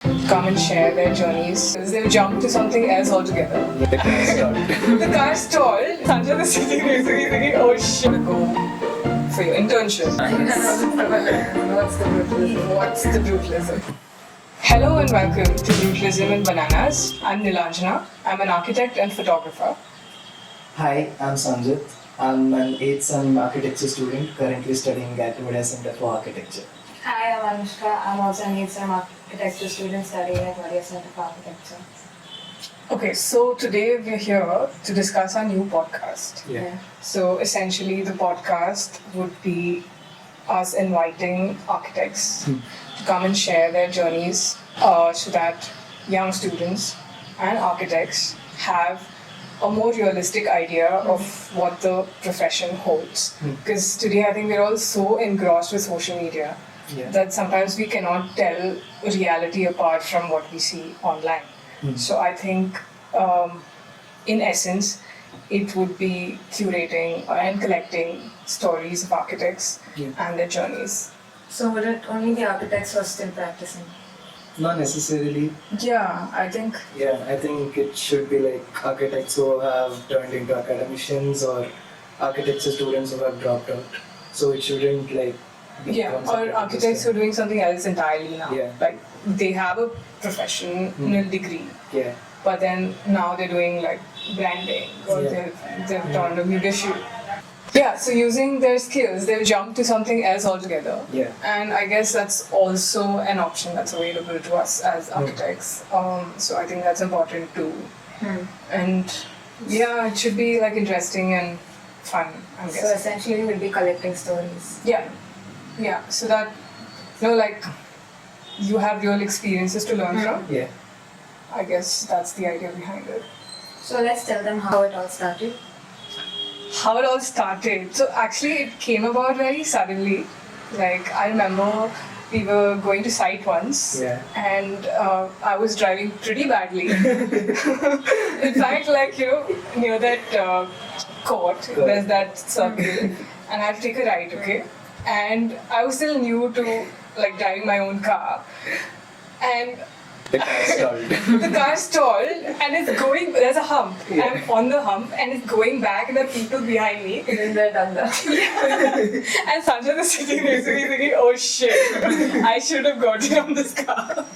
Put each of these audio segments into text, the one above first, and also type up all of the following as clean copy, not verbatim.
come and share their journeys. They've jumped to something else altogether. The car stalled. The car stalled. Sanjit is sitting there thinking, oh shit, go for your internship. What's the brutalism? Hello and welcome to Brutalism and Bananas. I'm Neelanjana. I'm an architect and photographer. Hi, I'm Sanjit. I'm an 8th sem architecture student currently studying at India Center for Architecture. Hi, I'm Anushka. I'm also an 8th sem architecture student studying at India Center for Architecture. Okay, so today we're here to discuss our new podcast. Yeah. So essentially, the podcast would be us inviting architects to come and share their journeys so that young students and architects have a more realistic idea of what the profession holds. Because today I think we're all so engrossed with social media that sometimes we cannot tell reality apart from what we see online. So I think in essence it would be curating and collecting stories of architects and their journeys. So would it only be architects who are still practicing? Not necessarily. Yeah, I think I think it should be like architects who have turned into academicians or architecture students who have dropped out. So it shouldn't like be or architects who are doing something else entirely now. Yeah. Like they have a professional degree, Yeah. but then now they're doing like branding or they've turned a musician. Yeah, so using their skills, they've jumped to something else altogether. Yeah. And I guess that's also an option that's available to us as architects. So I think that's important too. And yeah, it should be like interesting and fun, I'm guessing. So essentially we'll be collecting stories. Yeah, so that, like you have real experiences to learn from. Yeah. I guess that's the idea behind it. So let's tell them how it all started. How it all started. So actually it came about very suddenly. Like I remember we were going to site once and I was driving pretty badly. In fact, like near that court, there's that circle and I had to take a ride, okay? And I was still new to like driving my own car. And The car stalled. the car stalled and it's going, there's a hump. I'm on the hump and it's going back and there are people behind me. Isn't there done that? And Sanjit is sitting there thinking, oh shit, I should have gotten on this car.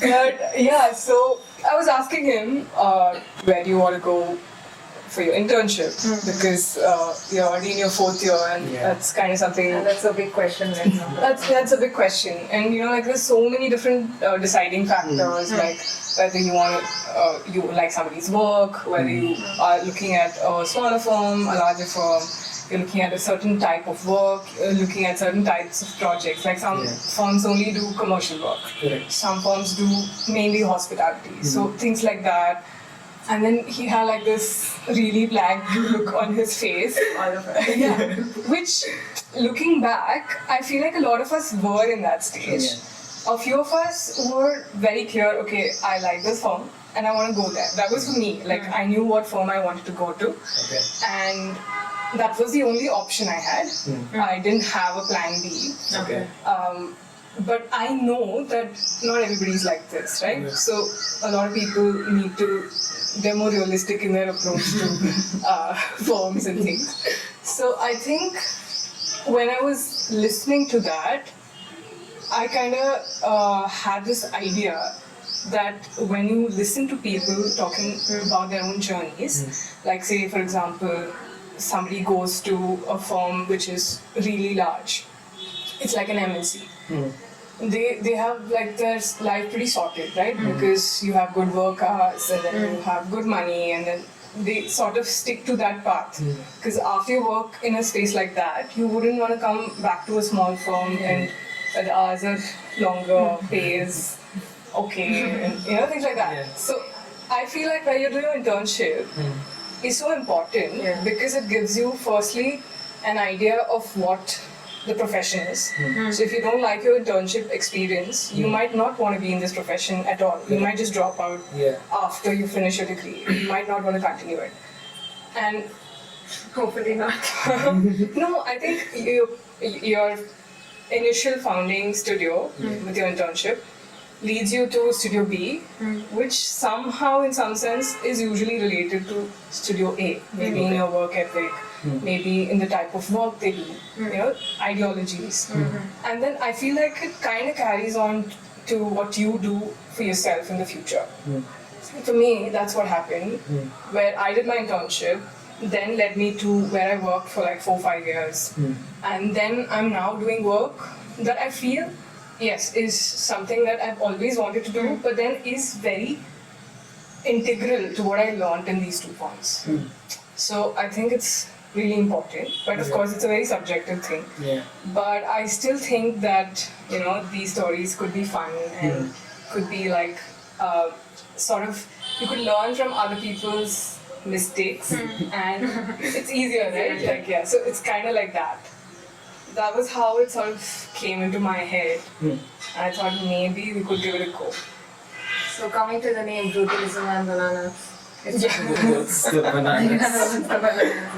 But yeah, so I was asking him, where do you want to go for your internship? Because you're already in your 4th year and that's kind of something... And that's a big question right now. That's a big question, and like there's so many different deciding factors, like whether you want you like somebody's work, whether you are looking at a smaller firm, a larger firm, you're looking at a certain type of work, you're looking at certain types of projects. Like some firms only do commercial work, some firms do mainly hospitality, so things like that. And then he had like this really blank look on his face. Which, looking back, I feel like a lot of us were in that stage. A few of us were very clear, okay, I like this firm and I want to go there. That was for me. Like I knew what firm I wanted to go to. And that was the only option I had. I didn't have a plan B. But I know that not everybody's like this, right? So a lot of people they're more realistic in their approach to forms and things. So I think when I was listening to that, I kind of had this idea that when you listen to people talking about their own journeys, like say for example, somebody goes to a firm which is really large. It's like an MNC. They have like their life pretty sorted, right? Because you have good work hours and then you have good money and then they sort of stick to that path. Because after you work in a space like that, you wouldn't want to come back to a small firm and the hours are longer, pay is okay, and things like that. So I feel like when you're doing your internship, it's so important because it gives you firstly an idea of what the profession is. So if you don't like your internship experience, you might not want to be in this profession at all. You might just drop out after you finish your degree. You might not want to continue it. And Hopefully not. no, I think your initial founding studio with your internship, leads you to Studio B, which somehow, in some sense, is usually related to Studio A. Maybe in your work ethic, maybe in the type of work they do, ideologies. And then I feel like it kind of carries on to what you do for yourself in the future. For me, that's what happened, where I did my internship, then led me to where I worked for like 4-5 years. And then I'm now doing work that I feel, yes, is something that I've always wanted to do, but then is very integral to what I learned in these 2 points. So I think it's really important, but of course it's a very subjective thing. But I still think that, these stories could be fun and could be like, sort of, you could learn from other people's mistakes and it's easier, right? So it's kind of like that. That was how it sort of came into my head. And I thought maybe we could give it a go. So coming to the name Brutalism and Bananas. What's the bananas?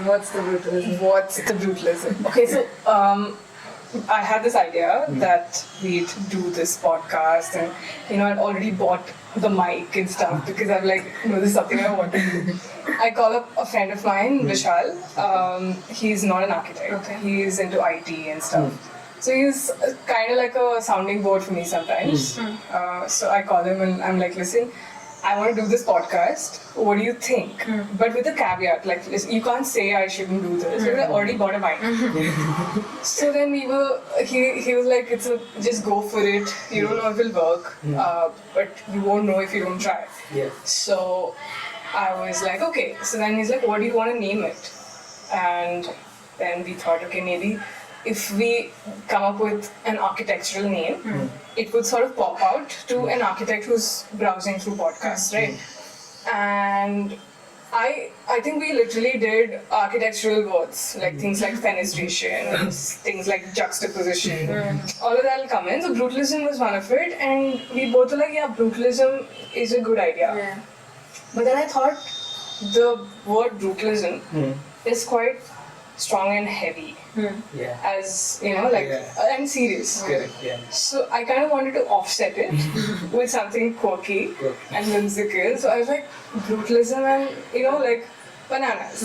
What's the brutalism? What's the brutalism? Okay, so I had this idea that we'd do this podcast, and I'd already bought the mic and stuff because I'm like, this is something I want to do. I call up a friend of mine, Vishal. He's not an architect. Okay. He's into IT and stuff. So he's kind of like a sounding board for me sometimes. So I call him and I'm like, listen, I want to do this podcast. What do you think? But with a caveat, like, listen, you can't say I shouldn't do this because I already bought a mic. So then he was like, just go for it. You don't know if it'll work, but you won't know if you don't try. So I was like, okay. So then he's like, what do you want to name it? And then we thought, okay, maybe if we come up with an architectural name, it would sort of pop out to an architect who's browsing through podcasts, right? And I think we literally did architectural words, like things like fenestration, things like juxtaposition. All of that will come in. So brutalism was one of it, and we both were like, yeah, brutalism is a good idea. But then I thought the word brutalism is quite strong and heavy, as and serious. Correct, So I kind of wanted to offset it with something quirky and whimsical. So I was like, brutalism and like bananas.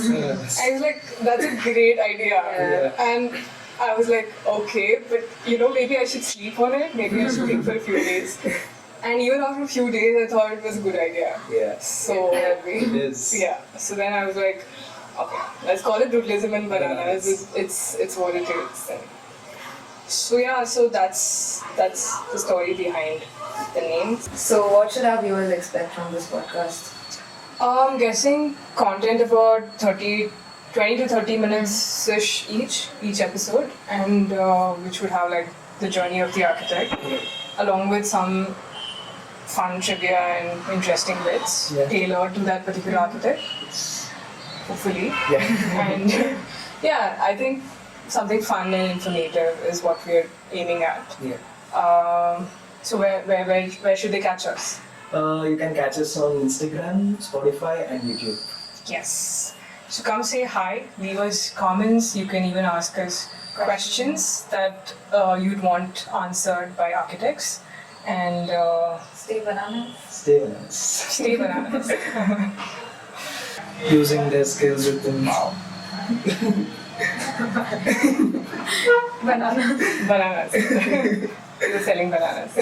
I was like, that's a great idea. And I was like, okay, but maybe I should sleep on it. Maybe I should think for a few days. And even after a few days, I thought it was a good idea. So it is. So then I was like, okay, let's call it brutalism and bananas. It's what it is. And so that's the story behind the name. So what should our viewers expect from this podcast? I'm guessing content about 20 to 30 minutes ish each episode, and which would have like the journey of the architect, along with some fun trivia and interesting bits tailored to that particular architect. Hopefully. And I think something fun and informative is what we're aiming at. So where should they catch us? You can catch us on Instagram, Spotify, and YouTube. Yes. So come say hi, leave us comments. You can even ask us questions that you'd want answered by architects. And Stay bananas. Stay with us. stay bananas. Using their skills with them. Bananas. Bananas. We're selling bananas.